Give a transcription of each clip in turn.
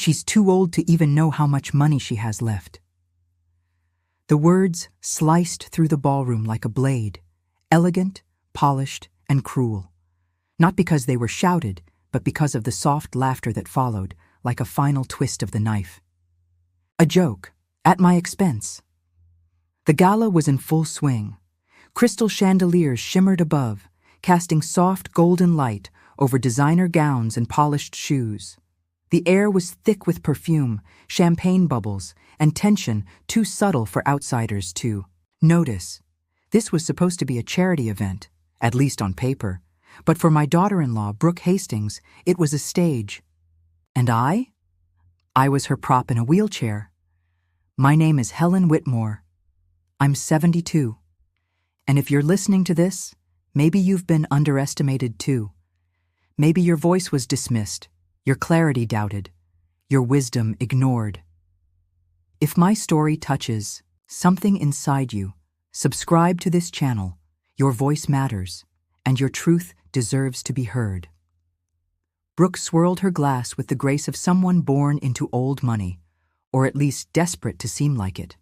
She's too old to even know how much money she has left." The words sliced through the ballroom like a blade, elegant, polished, and cruel. Not because they were shouted, but because of the soft laughter that followed, like a final twist of the knife. A joke, at my expense. The gala was in full swing. Crystal chandeliers shimmered above, casting soft golden light over designer gowns and polished shoes. The air was thick with perfume, champagne bubbles, and tension too subtle for outsiders to notice. This was supposed to be a charity event, at least on paper, but for my daughter-in-law, Brooke Hastings, it was a stage. And I was her prop in a wheelchair. My name is Helen Whitmore. I'm 72. And if you're listening to this, maybe you've been underestimated too. Maybe your voice was dismissed, your clarity doubted, your wisdom ignored. If my story touches something inside you, subscribe to this channel. Your voice matters, and your truth deserves to be heard. Brooke swirled her glass with the grace of someone born into old money, or at least desperate to seem like it.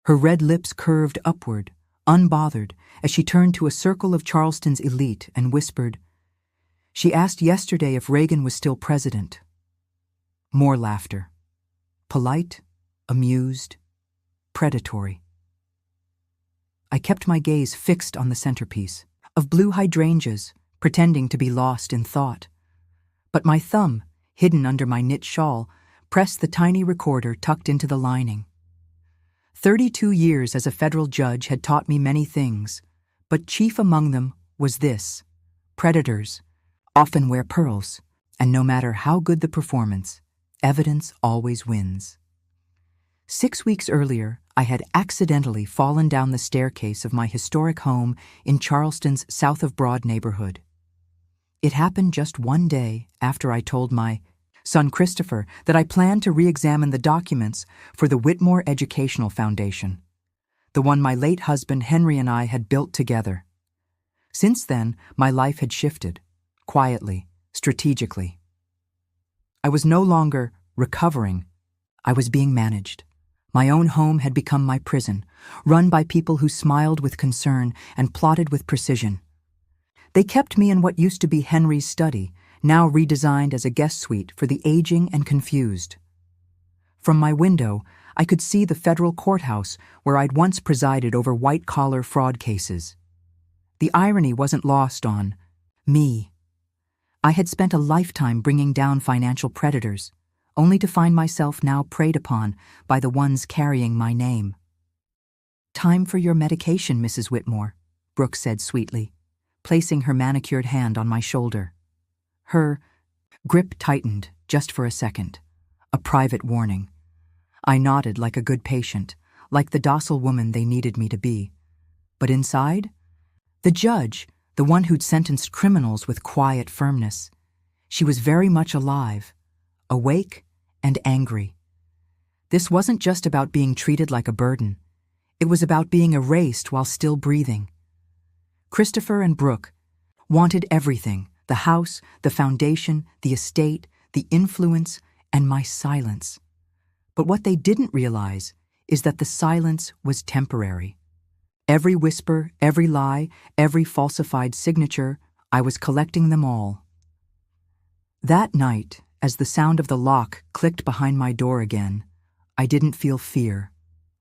Her red lips curved upward, unbothered, as she turned to a circle of Charleston's elite and whispered, "She asked yesterday if Reagan was still president." More laughter. Polite, amused, predatory. I kept my gaze fixed on the centerpiece, of blue hydrangeas, pretending to be lost in thought. But my thumb, hidden under my knit shawl, pressed the tiny recorder tucked into the lining. 32 years as a federal judge had taught me many things, but chief among them was this: predators often wear pearls, and no matter how good the performance, evidence always wins. 6 weeks earlier, I had accidentally fallen down the staircase of my historic home in Charleston's South of Broad neighborhood. It happened just one day after I told my son Christopher that I planned to re-examine the documents for the Whitmore Educational Foundation, the one my late husband Henry and I had built together. Since then, my life had shifted, quietly, strategically. I was no longer recovering, I was being managed. My own home had become my prison, run by people who smiled with concern and plotted with precision. They kept me in what used to be Henry's study, now redesigned as a guest suite for the aging and confused. From my window, I could see the federal courthouse where I'd once presided over white-collar fraud cases. The irony wasn't lost on me. I had spent a lifetime bringing down financial predators, only to find myself now preyed upon by the ones carrying my name. "Time for your medication, Mrs. Whitmore," Brooke said sweetly, placing her manicured hand on my shoulder. Her grip tightened just for a second, a private warning. I nodded like a good patient, like the docile woman they needed me to be. But inside, the judge, the one who'd sentenced criminals with quiet firmness, she was very much alive, awake and angry. This wasn't just about being treated like a burden. It was about being erased while still breathing. Christopher and Brooke wanted everything: the house, the foundation, the estate, the influence, and my silence. But what they didn't realize is that the silence was temporary. Every whisper, every lie, every falsified signature, I was collecting them all. That night, as the sound of the lock clicked behind my door again, I didn't feel fear.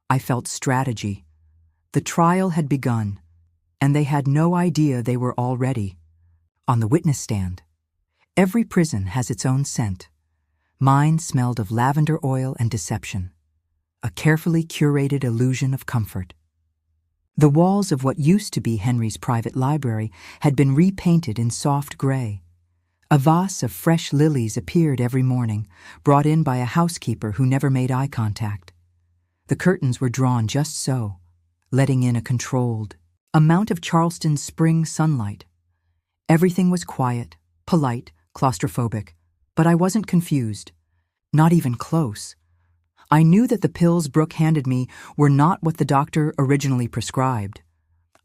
I felt strategy. The trial had begun, and they had no idea they were already on the witness stand. Every prison has its own scent. Mine smelled of lavender oil and deception, a carefully curated illusion of comfort. The walls of what used to be Henry's private library had been repainted in soft gray. A vase of fresh lilies appeared every morning, brought in by a housekeeper who never made eye contact. The curtains were drawn just so, letting in a controlled amount of Charleston's spring sunlight. Everything was quiet, polite, claustrophobic, but I wasn't confused, not even close. I knew that the pills Brooke handed me were not what the doctor originally prescribed.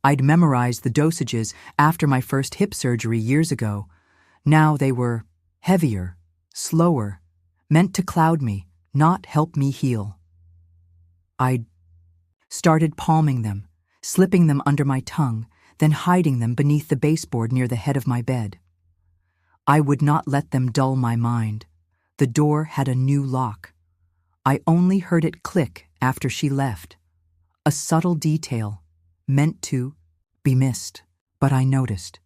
I'd memorized the dosages after my first hip surgery years ago. Now they were heavier, slower, meant to cloud me, not help me heal. I started palming them, slipping them under my tongue, then hiding them beneath the baseboard near the head of my bed. I would not let them dull my mind. The door had a new lock. I only heard it click after she left. A subtle detail, meant to be missed, but I noticed.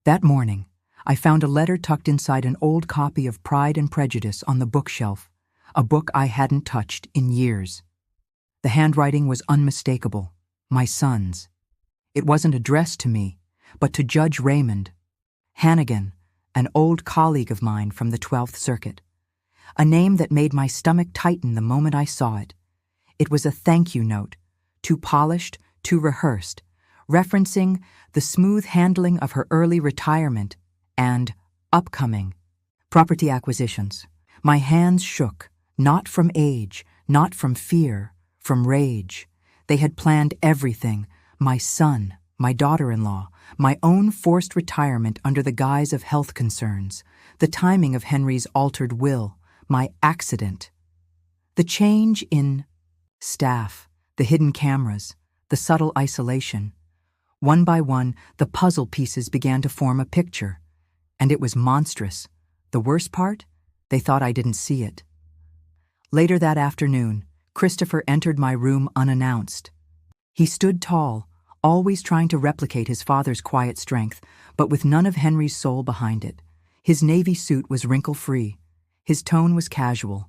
That morning, I found a letter tucked inside an old copy of Pride and Prejudice on the bookshelf, a book I hadn't touched in years. The handwriting was unmistakable, my son's. It wasn't addressed to me, but to Judge Raymond Hannigan, an old colleague of mine from the 12th Circuit. A name that made my stomach tighten the moment I saw it. It was a thank you note, too polished, too rehearsed, referencing the smooth handling of her early retirement and upcoming property acquisitions. My hands shook, not from age, not from fear, from rage. They had planned everything, my son, my daughter-in-law, my own forced retirement under the guise of health concerns, the timing of Henry's altered will, my accident. The change in staff, the hidden cameras, the subtle isolation. One by one, the puzzle pieces began to form a picture, and it was monstrous. The worst part? They thought I didn't see it. Later that afternoon, Christopher entered my room unannounced. He stood tall, always trying to replicate his father's quiet strength, but with none of Henry's soul behind it. His navy suit was wrinkle-free. His tone was casual.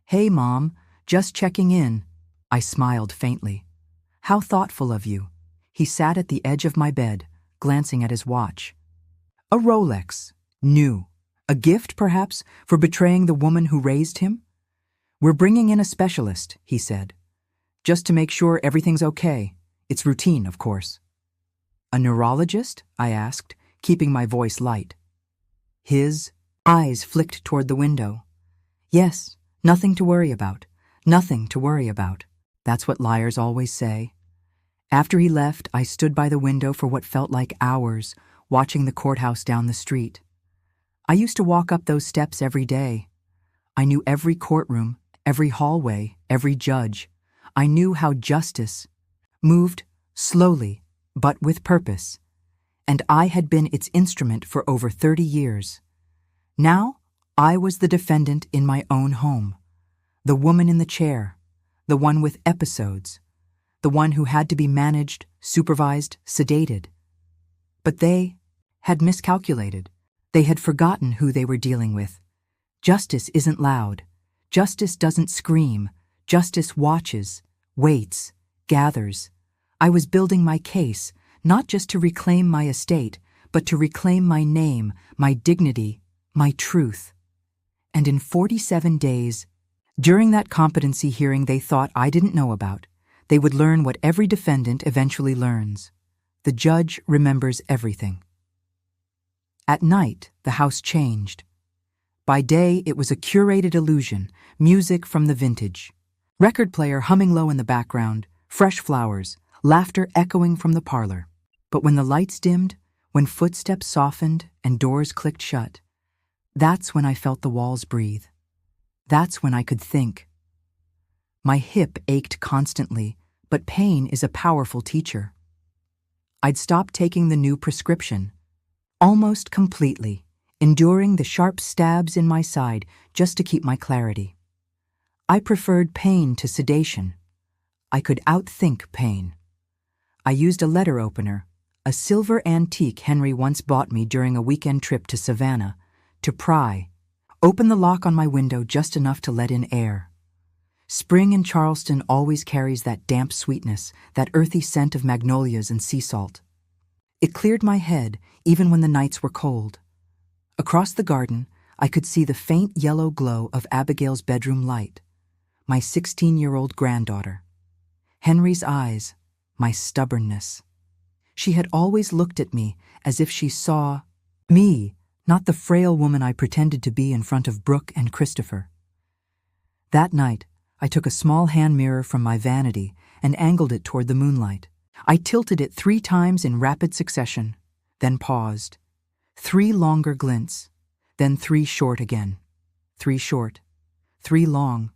"Hey, Mom, just checking in." I smiled faintly. "How thoughtful of you." He sat at the edge of my bed, glancing at his watch. A Rolex, new. A gift, perhaps, for betraying the woman who raised him? "We're bringing in a specialist," he said. "Just to make sure everything's okay. It's routine, of course." "A neurologist?" I asked, keeping my voice light. His eyes flicked toward the window. "Yes, nothing to worry about. Nothing to worry about." That's what liars always say. After he left, I stood by the window for what felt like hours, watching the courthouse down the street. I used to walk up those steps every day. I knew every courtroom, every hallway, every judge. I knew how justice moved slowly, but with purpose. And I had been its instrument for over 30 years. Now, I was the defendant in my own home. The woman in the chair, the one with episodes, the one who had to be managed, supervised, sedated. But they had miscalculated. They had forgotten who they were dealing with. Justice isn't loud. Justice doesn't scream. Justice watches, waits, gathers. I was building my case, not just to reclaim my estate, but to reclaim my name, my dignity, my truth. And in 47 days, during that competency hearing they thought I didn't know about, they would learn what every defendant eventually learns. The judge remembers everything. At night, the house changed. By day, it was a curated illusion, music from the vintage. Record player humming low in the background, fresh flowers, laughter echoing from the parlor. But when the lights dimmed, when footsteps softened and doors clicked shut, that's when I felt the walls breathe. That's when I could think. My hip ached constantly, but pain is a powerful teacher. I'd stopped taking the new prescription, almost completely, enduring the sharp stabs in my side just to keep my clarity. I preferred pain to sedation. I could outthink pain. I used a letter opener, a silver antique Henry once bought me during a weekend trip to Savannah, to pry, open the lock on my window just enough to let in air. Spring in Charleston always carries that damp sweetness, that earthy scent of magnolias and sea salt. It cleared my head even when the nights were cold. Across the garden, I could see the faint yellow glow of Abigail's bedroom light, my 16-year-old granddaughter. Henry's eyes, my stubbornness. She had always looked at me as if she saw me, not the frail woman I pretended to be in front of Brooke and Christopher. That night, I took a small hand mirror from my vanity and angled it toward the moonlight. I tilted it 3 times in rapid succession, then paused. 3 longer glints, then 3 short again. 3 short, 3 long,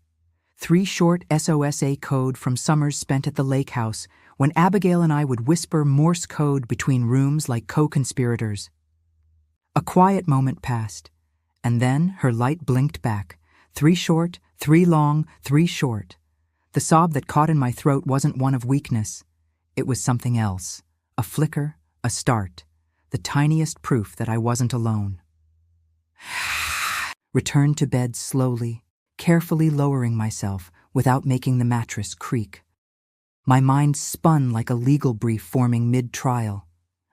3 short SOSA code from summers spent at the lake house when Abigail and I would whisper Morse code between rooms like co-conspirators. A quiet moment passed, and then her light blinked back. 3 short, 3 long, 3 short. The sob that caught in my throat wasn't one of weakness. It was something else. A flicker, a start. The tiniest proof that I wasn't alone. Returned to bed slowly, carefully lowering myself without making the mattress creak. My mind spun like a legal brief forming mid-trial.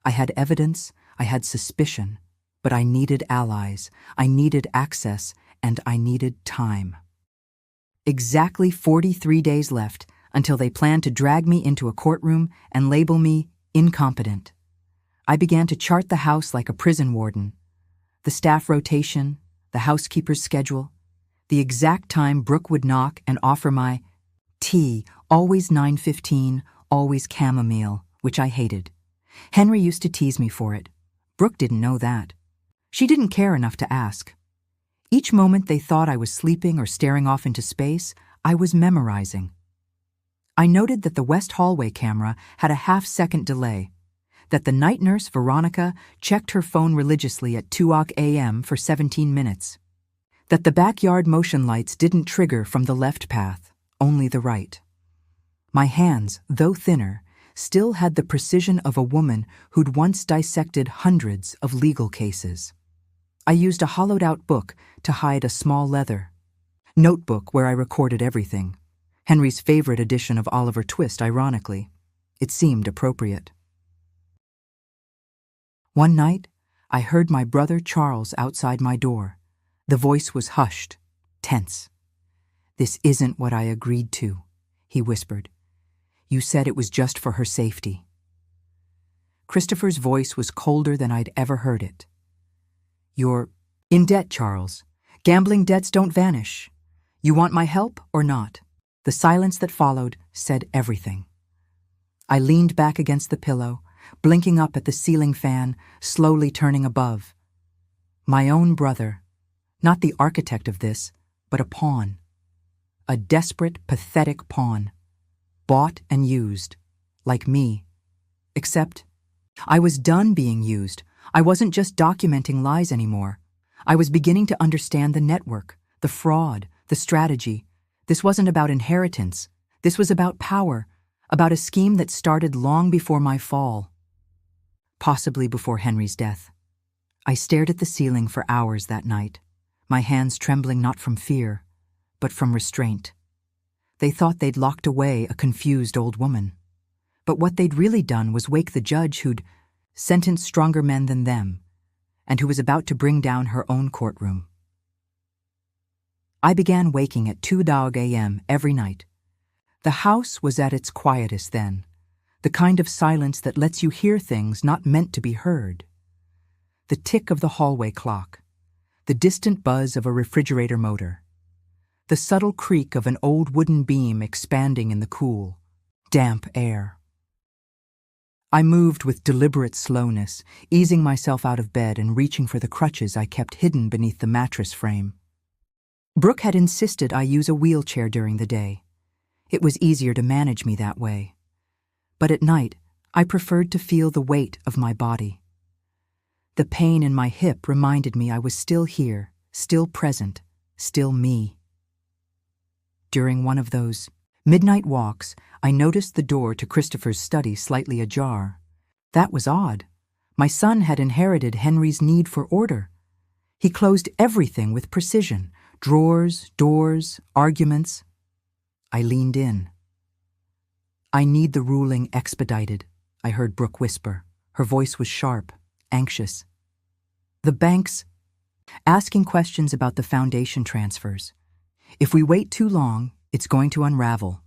I had evidence, I had suspicion, but I needed allies, I needed access, and I needed time. Exactly 43 days left until they planned to drag me into a courtroom and label me incompetent. I began to chart the house like a prison warden. The staff rotation, the housekeeper's schedule, the exact time Brooke would knock and offer my tea, always 9:15, always chamomile, which I hated. Henry used to tease me for it. Brooke didn't know that. She didn't care enough to ask. Each moment they thought I was sleeping or staring off into space, I was memorizing. I noted that the west hallway camera had a half-second delay, that the night nurse, Veronica, checked her phone religiously at 2 a.m. for 17 minutes, that the backyard motion lights didn't trigger from the left path, only the right. My hands, though thinner, still had the precision of a woman who'd once dissected hundreds of legal cases. I used a hollowed-out book to hide a small leather notebook where I recorded everything. Henry's favorite edition of Oliver Twist, ironically. It seemed appropriate. One night, I heard my brother Charles outside my door. The voice was hushed, tense. "This isn't what I agreed to," he whispered. "You said it was just for her safety." Christopher's voice was colder than I'd ever heard it. "You're in debt, Charles. Gambling debts don't vanish. You want my help or not?" The silence that followed said everything. I leaned back against the pillow, blinking up at the ceiling fan, slowly turning above. My own brother, not the architect of this, but a pawn. A desperate, pathetic pawn. Bought and used, like me. Except, I was done being used. I wasn't just documenting lies anymore. I was beginning to understand the network, the fraud, the strategy. This wasn't about inheritance. This was about power, about a scheme that started long before my fall. Possibly before Henry's death. I stared at the ceiling for hours that night, my hands trembling not from fear, but from restraint. They thought they'd locked away a confused old woman. But what they'd really done was wake the judge who'd sentenced stronger men than them, and who was about to bring down her own courtroom. I began waking at 2 a.m. every night. The house was at its quietest then, the kind of silence that lets you hear things not meant to be heard. The tick of the hallway clock, the distant buzz of a refrigerator motor, the subtle creak of an old wooden beam expanding in the cool, damp air. I moved with deliberate slowness, easing myself out of bed and reaching for the crutches I kept hidden beneath the mattress frame. Brooke had insisted I use a wheelchair during the day. It was easier to manage me that way. But at night, I preferred to feel the weight of my body. The pain in my hip reminded me I was still here, still present, still me. During one of those midnight walks, I noticed the door to Christopher's study slightly ajar. That was odd. My son had inherited Henry's need for order. He closed everything with precision, drawers, doors, arguments. I leaned in. "I need the ruling expedited," I heard Brooke whisper. Her voice was sharp, anxious. "The bank's asking questions about the foundation transfers. If we wait too long, it's going to unravel."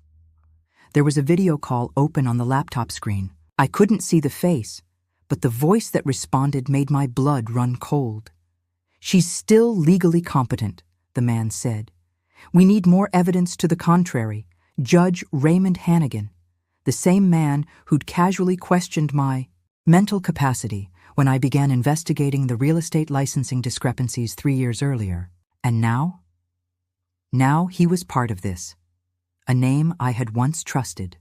There was a video call open on the laptop screen. I couldn't see the face, but the voice that responded made my blood run cold. "She's still legally competent," the man said. "We need more evidence to the contrary. Judge Raymond Hannigan, the same man who'd casually questioned my mental capacity when I began investigating the real estate licensing discrepancies 3 years earlier. And now, Now he was part of this. A name I had once trusted.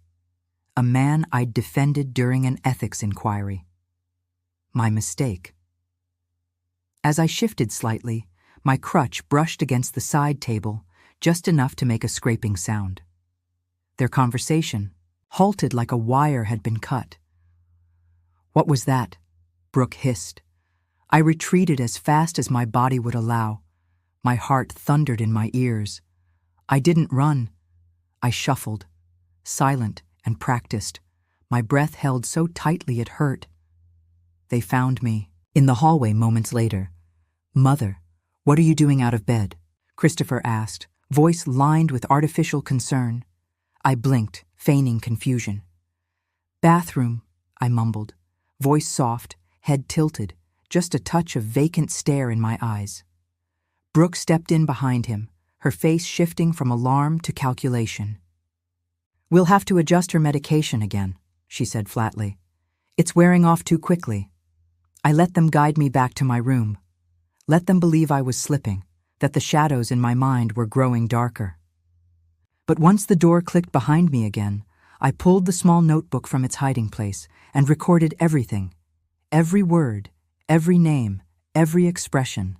A man I'd defended during an ethics inquiry. My mistake. As I shifted slightly, my crutch brushed against the side table, just enough to make a scraping sound. Their conversation halted like a wire had been cut. "What was that?" Brooke hissed. I retreated as fast as my body would allow. My heart thundered in my ears. I didn't run. I shuffled, silent and practiced, my breath held so tightly it hurt. They found me in the hallway moments later. "Mother, what are you doing out of bed?" Christopher asked, voice lined with artificial concern. I blinked, feigning confusion. "Bathroom," I mumbled, voice soft, head tilted, just a touch of vacant stare in my eyes. Brooke stepped in behind him, her face shifting from alarm to calculation. "We'll have to adjust her medication again," she said flatly. "It's wearing off too quickly." I let them guide me back to my room. Let them believe I was slipping, that the shadows in my mind were growing darker. But once the door clicked behind me again, I pulled the small notebook from its hiding place and recorded everything. Every word, every name, every expression.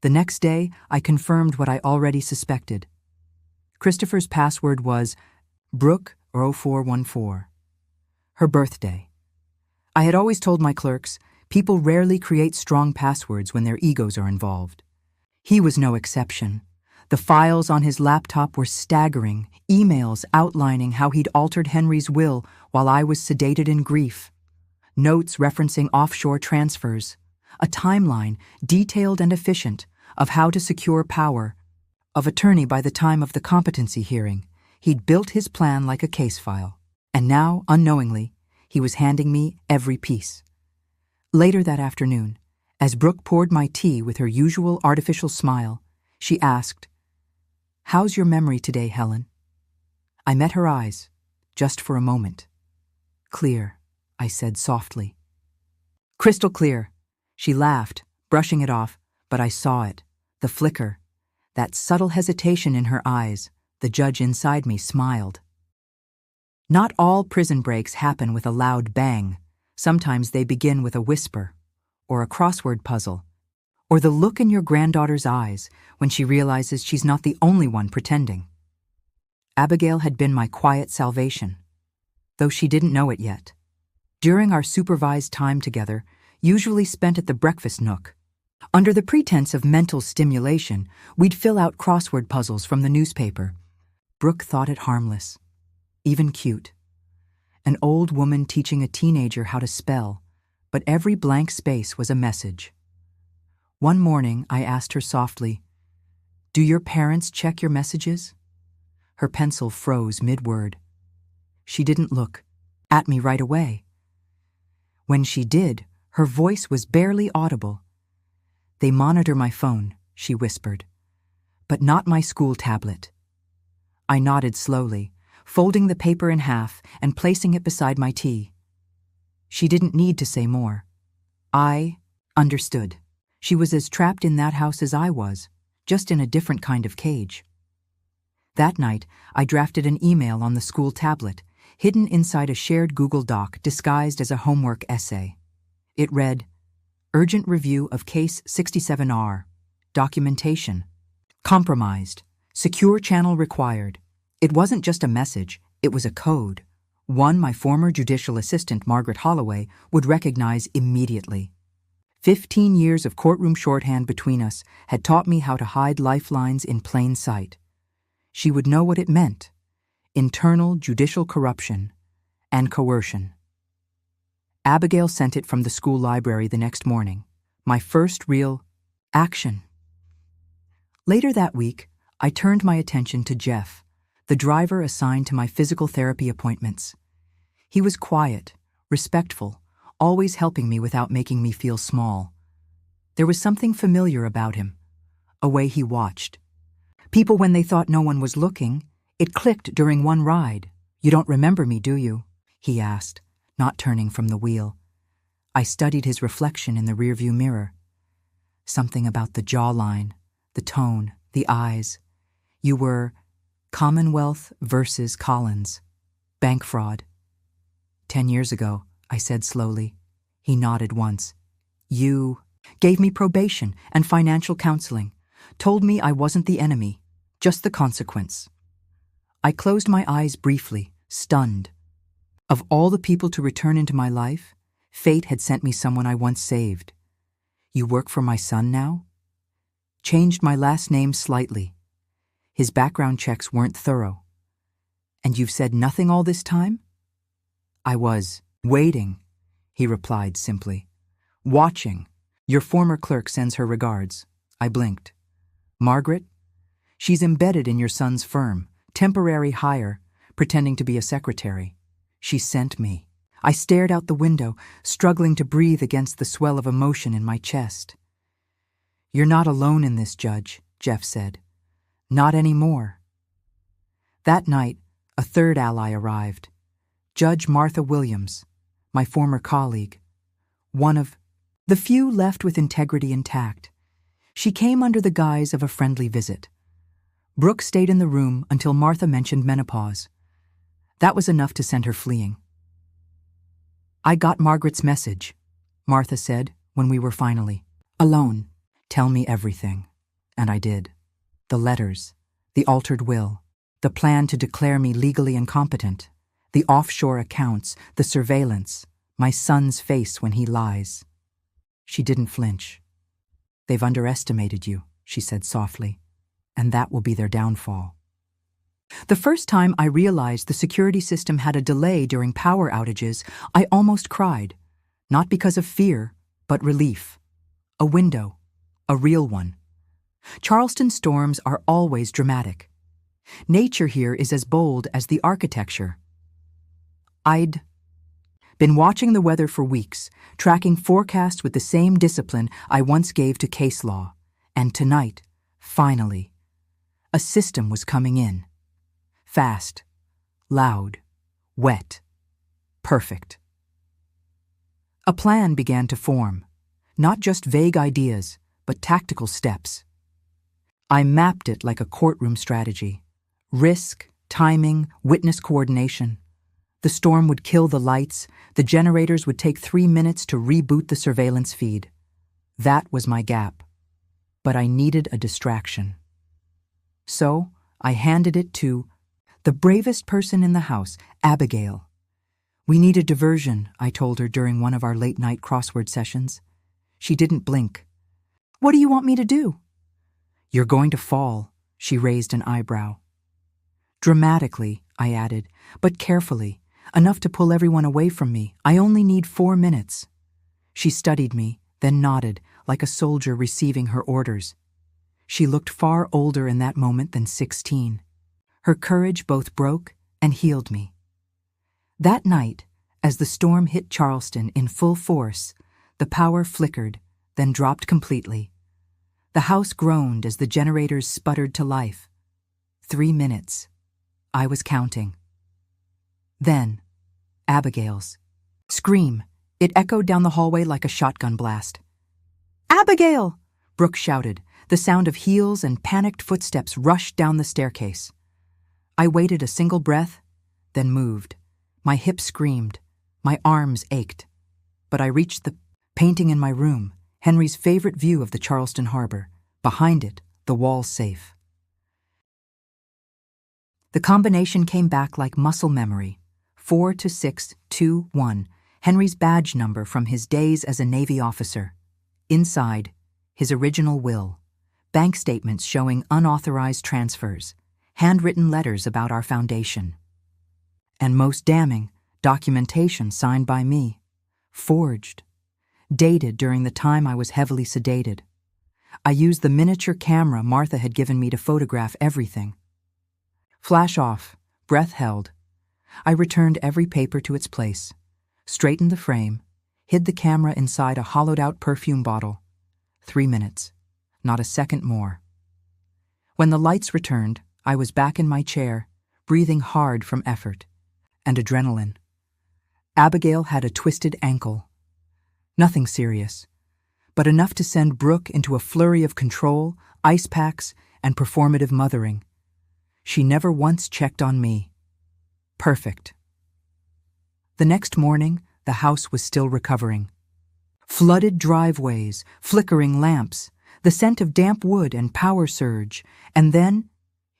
The next day, I confirmed what I already suspected. Christopher's password was Brooke 0414. Her birthday. I had always told my clerks, people rarely create strong passwords when their egos are involved. He was no exception. The files on his laptop were staggering, emails outlining how he'd altered Henry's will while I was sedated in grief. Notes referencing offshore transfers. A timeline, detailed and efficient, of how to secure power of attorney by the time of the competency hearing. He'd built his plan like a case file. And now, unknowingly, he was handing me every piece. Later that afternoon, as Brooke poured my tea with her usual artificial smile, she asked, "How's your memory today, Helen?" I met her eyes, just for a moment. "Clear," I said softly. "Crystal clear." She laughed, brushing it off, but I saw it, the flicker, that subtle hesitation in her eyes. The judge inside me smiled. Not all prison breaks happen with a loud bang. Sometimes they begin with a whisper, or a crossword puzzle, or the look in your granddaughter's eyes when she realizes she's not the only one pretending. Abigail had been my quiet salvation, though she didn't know it yet. During our supervised time together, usually spent at the breakfast nook, under the pretense of mental stimulation, we'd fill out crossword puzzles from the newspaper. Brooke thought it harmless, even cute. An old woman teaching a teenager how to spell, but every blank space was a message. One morning, I asked her softly, "Do your parents check your messages?" Her pencil froze mid-word. She didn't look at me right away. When she did, her voice was barely audible. "They monitor my phone," she whispered, "but not my school tablet." I nodded slowly, folding the paper in half and placing it beside my tea. She didn't need to say more. I understood. She was as trapped in that house as I was, just in a different kind of cage. That night, I drafted an email on the school tablet, hidden inside a shared Google Doc disguised as a homework essay. It read, "Urgent review of Case 67R. Documentation. Compromised. Secure channel required." It wasn't just a message, it was a code. One my former judicial assistant, Margaret Holloway, would recognize immediately. 15 years of courtroom shorthand between us had taught me how to hide lifelines in plain sight. She would know what it meant: internal judicial corruption and coercion. Abigail sent it from the school library the next morning, my first real action. Later that week, I turned my attention to Jeff, the driver assigned to my physical therapy appointments. He was quiet, respectful, always helping me without making me feel small. There was something familiar about him, a way he watched. People when they thought no one was looking, it clicked during one ride. "You don't remember me, do you?" he asked, not turning from the wheel. I studied his reflection in the rearview mirror. Something about the jawline, the tone, the eyes. You were Commonwealth versus Collins. Bank fraud. 10 years ago, I said slowly. He nodded once. You gave me probation and financial counseling, told me I wasn't the enemy, just the consequence. I closed my eyes briefly, stunned. Of all the people to return into my life, fate had sent me someone I once saved. You work for my son now? Changed my last name slightly. His background checks weren't thorough. And you've said nothing all this time? I was waiting, he replied simply. Watching. Your former clerk sends her regards. I blinked. Margaret? She's embedded in your son's firm, temporary hire, pretending to be a secretary. She sent me. I stared out the window, struggling to breathe against the swell of emotion in my chest. You're not alone in this, Judge, Jeff said. Not anymore. That night, a third ally arrived. Judge Martha Williams, my former colleague. One of the few left with integrity intact. She came under the guise of a friendly visit. Brooke stayed in the room until Martha mentioned menopause. That was enough to send her fleeing. I got Margaret's message, Martha said when we were finally alone. Tell me everything. And I did. The letters, the altered will, the plan to declare me legally incompetent, the offshore accounts, the surveillance, my son's face when he lies. She didn't flinch. They've underestimated you, she said softly, and that will be their downfall. The first time I realized the security system had a delay during power outages, I almost cried, not because of fear, but relief. A window, a real one. Charleston storms are always dramatic. Nature here is as bold as the architecture. I'd been watching the weather for weeks, tracking forecasts with the same discipline I once gave to case law. And tonight, finally, a system was coming in. Fast, loud, wet, perfect. A plan began to form, not just vague ideas, but tactical steps. I mapped it like a courtroom strategy. Risk, timing, witness coordination. The storm would kill the lights, the generators would take 3 minutes to reboot the surveillance feed. That was my gap. But I needed a distraction. So, I handed it to the bravest person in the house, Abigail. We need a diversion, I told her during one of our late-night crossword sessions. She didn't blink. What do you want me to do? You're going to fall, she raised an eyebrow. Dramatically, I added, but carefully, enough to pull everyone away from me. I only need 4 minutes. She studied me, then nodded, like a soldier receiving her orders. She looked far older in that moment than 16. Her courage both broke and healed me. That night, as the storm hit Charleston in full force, the power flickered, then dropped completely. The house groaned as the generators sputtered to life. 3 minutes. I was counting. Then, Abigail's scream. It echoed down the hallway like a shotgun blast. Abigail! Brooke shouted. The sound of heels and panicked footsteps rushed down the staircase. I waited a single breath, then moved. My hips screamed. My arms ached. But I reached the painting in my room, Henry's favorite view of the Charleston harbor. Behind it, the wall safe. The combination came back like muscle memory. 42621, Henry's badge number from his days as a Navy officer. Inside, his original will. Bank statements showing unauthorized transfers. Handwritten letters about our foundation. And most damning, documentation signed by me. Forged. Dated during the time I was heavily sedated. I used the miniature camera Martha had given me to photograph everything. Flash off, breath held. I returned every paper to its place, straightened the frame, hid the camera inside a hollowed-out perfume bottle. 3 minutes, not a second more. When the lights returned, I was back in my chair, breathing hard from effort and adrenaline. Abigail had a twisted ankle. Nothing serious, but enough to send Brooke into a flurry of control, ice packs, and performative mothering. She never once checked on me. Perfect. The next morning, the house was still recovering. Flooded driveways, flickering lamps, the scent of damp wood and power surge, and then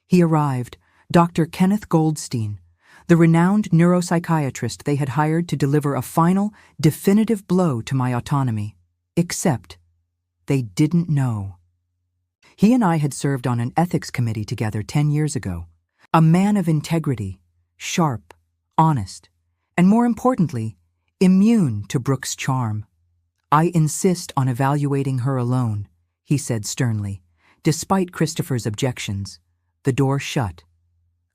he arrived, Dr. Kenneth Goldstein, the renowned neuropsychiatrist they had hired to deliver a final, definitive blow to my autonomy. Except they didn't know. He and I had served on an ethics committee together 10 years ago. A man of integrity, sharp, honest, and more importantly, immune to Brooke's charm. "I insist on evaluating her alone," he said sternly, despite Christopher's objections. The door shut.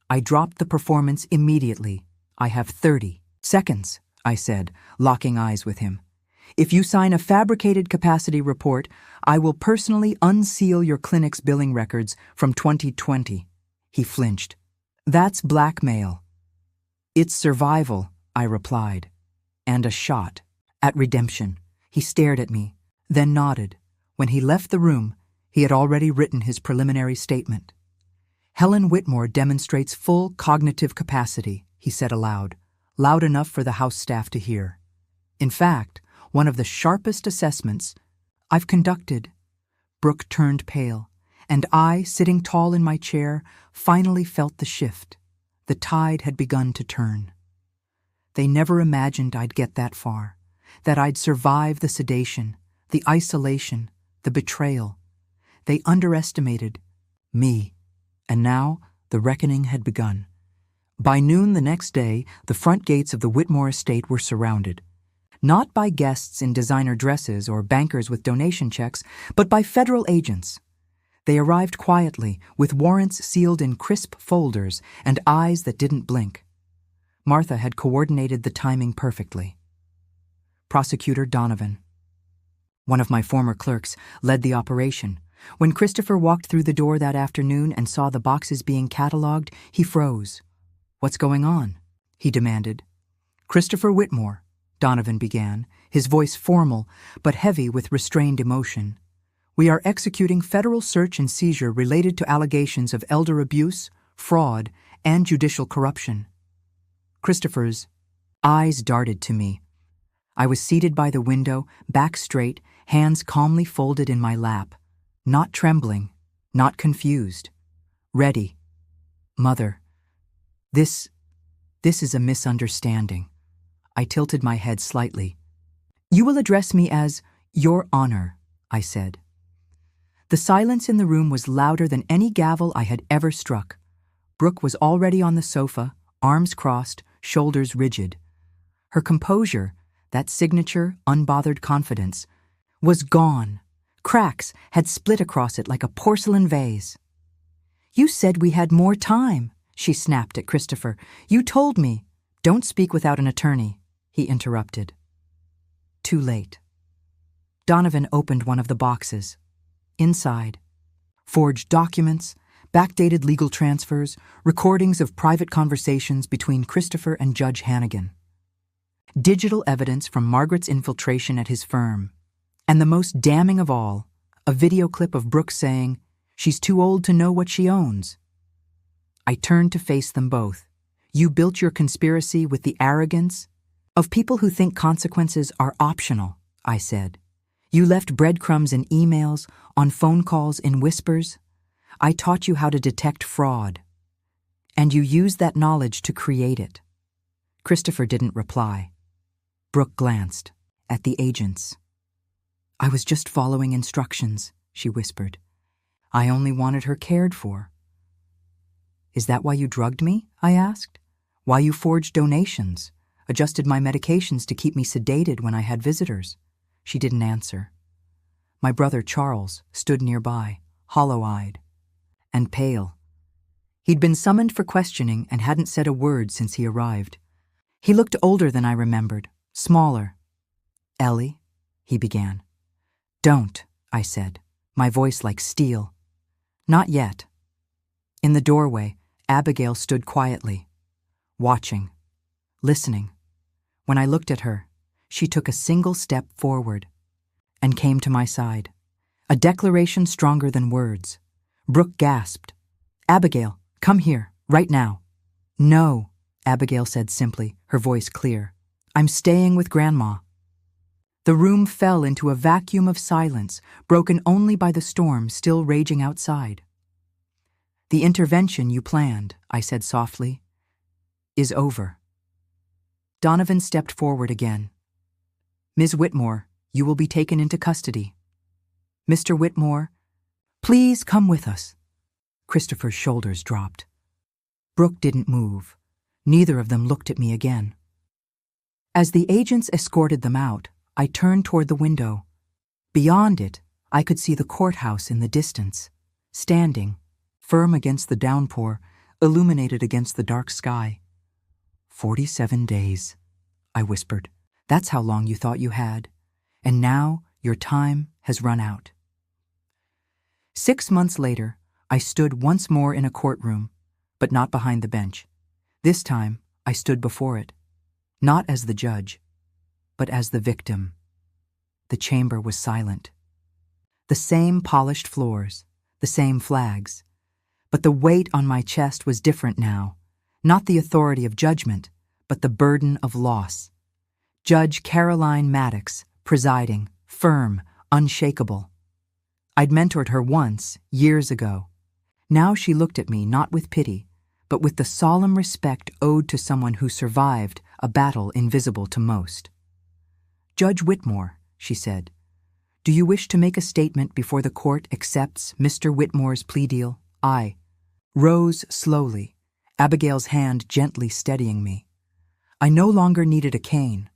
I dropped the performance immediately. "I have 30 seconds, I said, locking eyes with him. "If you sign a fabricated capacity report, I will personally unseal your clinic's billing records from 2020. He flinched. "That's blackmail." "It's survival," I replied. "And a shot at redemption." He stared at me, then nodded. When he left the room, he had already written his preliminary statement. "Helen Whitmore demonstrates full cognitive capacity," he said aloud, loud enough for the house staff to hear. "In fact, one of the sharpest assessments I've conducted." Brooke turned pale, and I, sitting tall in my chair, finally felt the shift. The tide had begun to turn. They never imagined I'd get that far, that I'd survive the sedation, the isolation, the betrayal. They underestimated me, and now the reckoning had begun. By noon the next day, the front gates of the Whitmore estate were surrounded. Not by guests in designer dresses or bankers with donation checks, but by federal agents. They arrived quietly, with warrants sealed in crisp folders and eyes that didn't blink. Martha had coordinated the timing perfectly. Prosecutor Donovan, one of my former clerks, led the operation. When Christopher walked through the door that afternoon and saw the boxes being cataloged, he froze. "What's going on?" he demanded. "Christopher Whitmore," Donovan began, his voice formal but heavy with restrained emotion. "We are executing federal search and seizure related to allegations of elder abuse, fraud, and judicial corruption." Christopher's eyes darted to me. I was seated by the window, back straight, hands calmly folded in my lap. Not trembling, not confused. Ready. "Mother, this is a misunderstanding." I tilted my head slightly. "You will address me as Your Honor," I said. The silence in the room was louder than any gavel I had ever struck. Brooke was already on the sofa, arms crossed, shoulders rigid. Her composure, that signature, unbothered confidence, was gone. Cracks had split across it like a porcelain vase. "You said we had more time," she snapped at Christopher. "You told me." "Don't speak without an attorney," he interrupted. Too late. Donovan opened one of the boxes. Inside, forged documents, backdated legal transfers, recordings of private conversations between Christopher and Judge Hannigan. Digital evidence from Margaret's infiltration at his firm. And the most damning of all, a video clip of Brooke saying, "She's too old to know what she owns." I turned to face them both. "You built your conspiracy with the arrogance of people who think consequences are optional," I said. "You left breadcrumbs in emails, on phone calls, in whispers. I taught you how to detect fraud. And you used that knowledge to create it." Christopher didn't reply. Brooke glanced at the agents. "I was just following instructions," she whispered. "I only wanted her cared for." "Is that why you drugged me?" I asked. "Why you forged donations, adjusted my medications to keep me sedated when I had visitors?" She didn't answer. My brother Charles stood nearby, hollow-eyed and pale. He'd been summoned for questioning and hadn't said a word since he arrived. He looked older than I remembered, smaller. "Ellie," he began. "Don't," I said, my voice like steel. "Not yet." In the doorway, Abigail stood quietly, watching, listening. When I looked at her, she took a single step forward and came to my side. A declaration stronger than words. Brooke gasped. "Abigail, Come here, right now. No, Abigail said simply, her voice clear. I'm staying with Grandma. The room fell into a vacuum of silence, broken only by the storm still raging outside. The intervention you planned, I said softly, is over. Donovan stepped forward again. Ms. Whitmore, you will be taken into custody. Mr. Whitmore, please come with us. Christopher's shoulders dropped. Brooke didn't move. Neither of them looked at me again. As the agents escorted them out, I turned toward the window. Beyond it, I could see the courthouse in the distance, standing, firm against the downpour, illuminated against the dark sky. 47 days, I whispered. That's how long you thought you had. And now your time has run out. 6 months later, I stood once more in a courtroom, but not behind the bench. This time, I stood before it, not as the judge, but as the victim. The chamber was silent. The same polished floors, the same flags, but the weight on my chest was different now, not the authority of judgment, but the burden of loss. Judge Caroline Maddox, presiding, firm, unshakable. I'd mentored her once, years ago. Now she looked at me not with pity, but with the solemn respect owed to someone who survived a battle invisible to most. Judge Whitmore, she said, do you wish to make a statement before the court accepts Mr. Whitmore's plea deal? I rose slowly, Abigail's hand gently steadying me. I no longer needed a cane.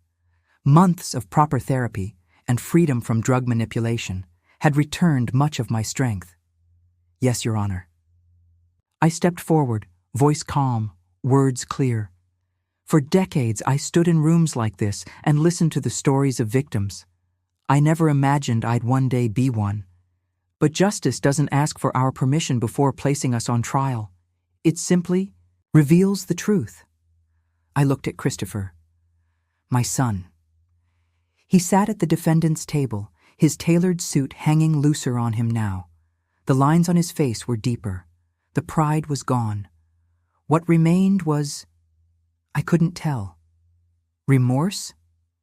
Months of proper therapy and freedom from drug manipulation had returned much of my strength. Yes, Your Honor. I stepped forward, voice calm, words clear. For decades, I stood in rooms like this and listened to the stories of victims. I never imagined I'd one day be one. But justice doesn't ask for our permission before placing us on trial. It simply reveals the truth. I looked at Christopher, my son. He sat at the defendant's table, his tailored suit hanging looser on him now. The lines on his face were deeper. The pride was gone. What remained was, I couldn't tell. Remorse?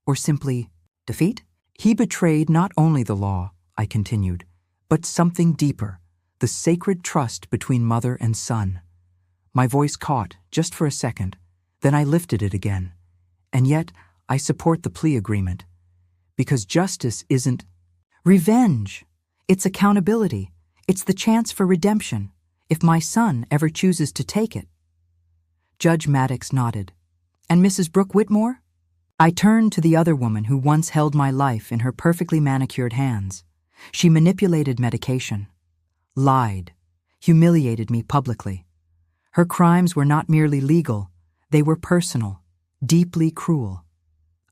Or simply defeat? He betrayed not only the law, I continued, but something deeper, the sacred trust between mother and son. My voice caught, just for a second, then I lifted it again. And yet, I support the plea agreement. Because justice isn't revenge. It's accountability. It's the chance for redemption, if my son ever chooses to take it. Judge Maddox nodded. And Mrs. Brooke Whitmore? I turned to the other woman who once held my life in her perfectly manicured hands. She manipulated medication, lied, humiliated me publicly. Her crimes were not merely legal, they were personal, deeply cruel.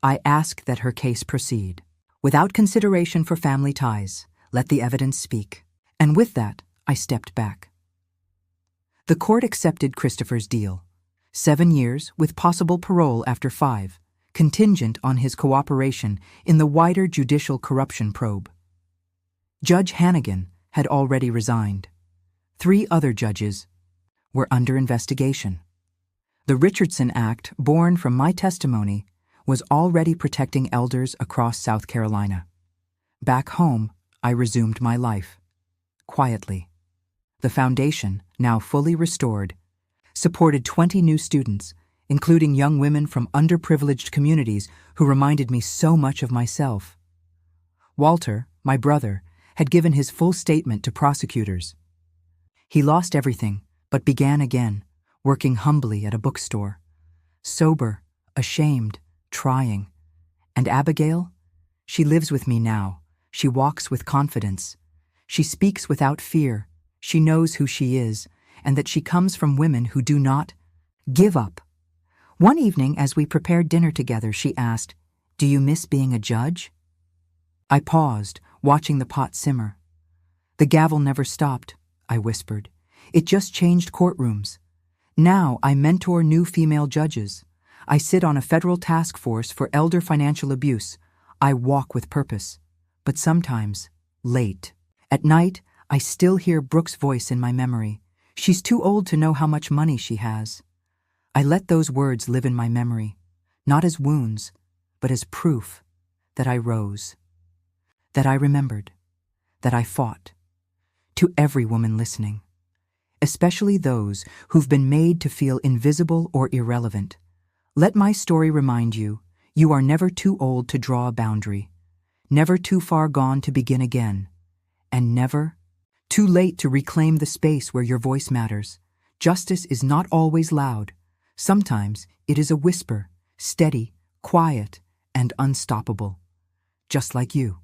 I asked that her case proceed. Without consideration for family ties, let the evidence speak. And with that, I stepped back. The court accepted Christopher's deal. 7 years with possible parole after 5, contingent on his cooperation in the wider judicial corruption probe. Judge Hannigan had already resigned. 3 other judges were under investigation. The Richardson Act, born from my testimony, was already protecting elders across South Carolina. Back home, I resumed my life. Quietly. The foundation, now fully restored, supported 20 new students, including young women from underprivileged communities who reminded me so much of myself. Walter, my brother, had given his full statement to prosecutors. He lost everything, but began again, working humbly at a bookstore. Sober, ashamed, trying. And Abigail? She lives with me now. She walks with confidence. She speaks without fear. She knows who she is, and that she comes from women who do not give up. One evening, as we prepared dinner together, she asked, "Do you miss being a judge?" I paused, watching the pot simmer. "The gavel never stopped," I whispered. "It just changed courtrooms. Now I mentor new female judges. I sit on a federal task force for elder financial abuse. I walk with purpose. But sometimes, late. At night, I still hear Brooke's voice in my memory. She's too old to know how much money she has. I let those words live in my memory, not as wounds, but as proof that I rose, that I remembered, that I fought. To every woman listening, especially those who've been made to feel invisible or irrelevant, let my story remind you, you are never too old to draw a boundary, never too far gone to begin again, and never too late to reclaim the space where your voice matters. Justice is not always loud. Sometimes it is a whisper, steady, quiet, and unstoppable, just like you.